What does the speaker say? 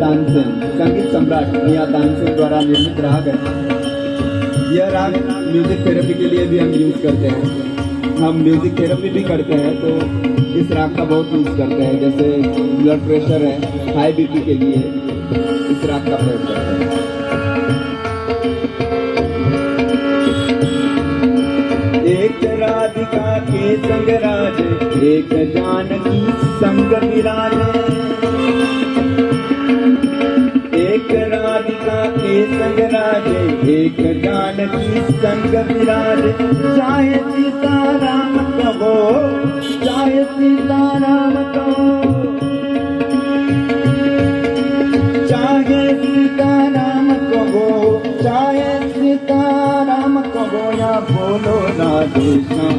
तानसेन, संगीत सम्राट मियां तानसेन द्वारा निर्मित राग है। यह राग म्यूजिक थेरेपी के लिए भी हम यूज करते हैं। हम म्यूजिक थेरेपी भी करते हैं तो इस राग का बहुत यूज करते हैं। जैसे ब्लड प्रेशर है, हाई बीपी के लिए इस राग का प्रयोग करते हैं। एक राधिका के संग राज, एक जानकी संग विराजे। एक राधिका के संग राजे, एक जानकी संग विराजे। चाहे सीताराम कहो, चाहे सीताराम कहो, चाहे सीताराम कहो, चाहे सीताराम कहो, या बोलो राधे श्याम।